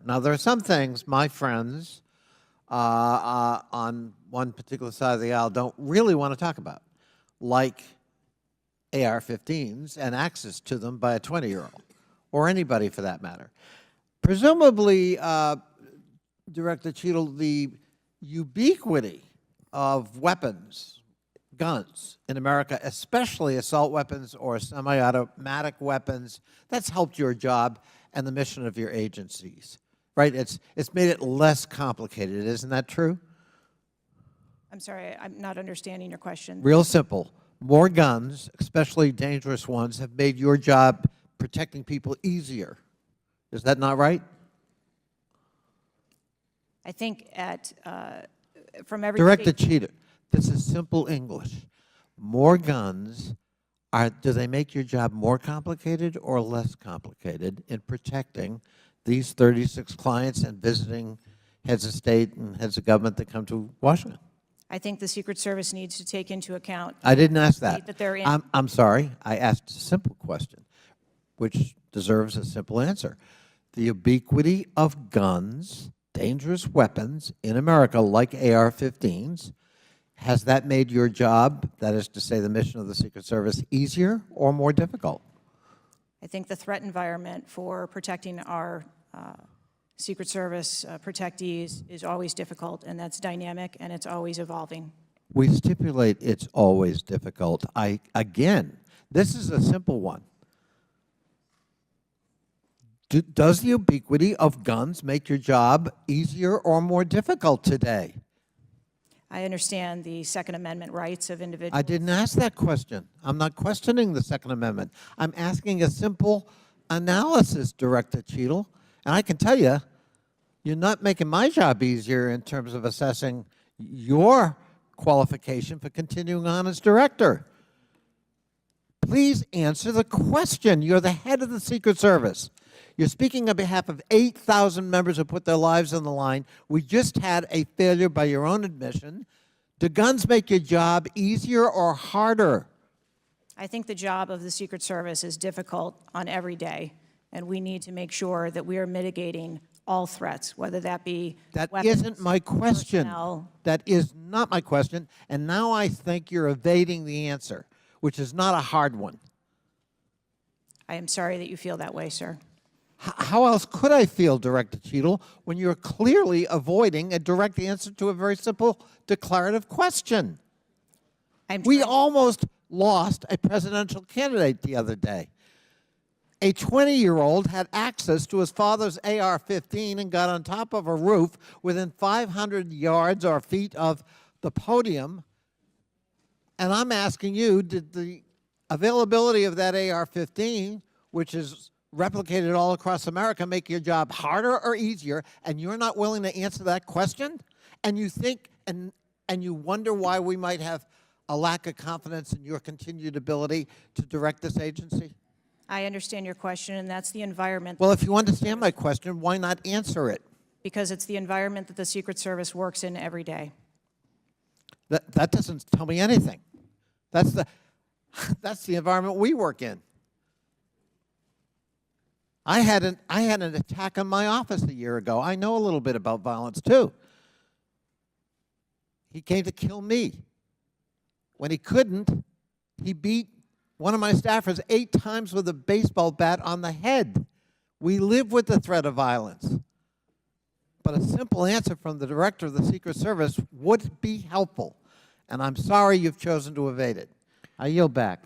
Now, there are some things my friends on one particular side of the aisle don't really want to talk about, like AR-15s and access to them by a 20-year-old, or anybody for that matter. Presumably, Director Cheatle, the ubiquity of weapons, guns in America, especially assault weapons or semi-automatic weapons, that's helped your job and the mission of your agencies, right? It's made it less complicated. Isn't that true? I'm sorry, I'm not understanding your question. Real simple. More guns, especially dangerous ones, have made your job protecting people easier. Is that not right? I think from every Director state, Cheatle, this is simple English. More guns, do they make your job more complicated or less complicated in protecting these 36 clients and visiting heads of state and heads of government that come to Washington? I think the Secret Service needs to take into account. I didn't ask that. That they're in. I'm sorry. I asked a simple question, which deserves a simple answer. The ubiquity of guns, dangerous weapons in America, like AR-15s, has that made your job, that is to say the mission of the Secret Service, easier or more difficult? I think the threat environment for protecting our Secret Service protectees is always difficult, and that's dynamic, and it's always evolving. We stipulate it's always difficult. Again, this is a simple one. Does the ubiquity of guns make your job easier or more difficult today? I understand the Second Amendment rights of individuals. I didn't ask that question. I'm not questioning the Second Amendment. I'm asking a simple analysis, Director Cheatle. And I can tell you, you're not making my job easier in terms of assessing your qualification for continuing on as director. Please answer the question. You're the head of the Secret Service. You're speaking on behalf of 8,000 members who put their lives on the line. We just had a failure by your own admission. Do guns make your job easier or harder? I think the job of the Secret Service is difficult on every day, and we need to make sure that we are mitigating all threats, whether that be That weapons, isn't my question. personnel. That is not my question. And now I think you're evading the answer, which is not a hard one. I am sorry that you feel that way, sir. How else could I feel, Director Cheatle, when you're clearly avoiding a direct answer to a very simple declarative question? We almost lost a presidential candidate the other day. A 20-year-old had access to his father's AR-15 and got on top of a roof within 500 yards or feet of the podium. And I'm asking you, did the availability of that AR-15, which is replicated all across America, make your job harder or easier? And you're not willing to answer that question? And you think and you wonder why we might have a lack of confidence in your continued ability to direct this agency? I understand your question, and that's the environment. Well, if you understand my question, why not answer it? Because it's the environment that the Secret Service works in every day. That doesn't tell me anything. That's the environment we work in. I had an attack on my office a year ago. I know a little bit about violence too. He came to kill me. When he couldn't, he beat one of my staffers 8 times with a baseball bat on the head. We live with the threat of violence. But a simple answer from the director of the Secret Service would be helpful. And I'm sorry you've chosen to evade it. I yield back.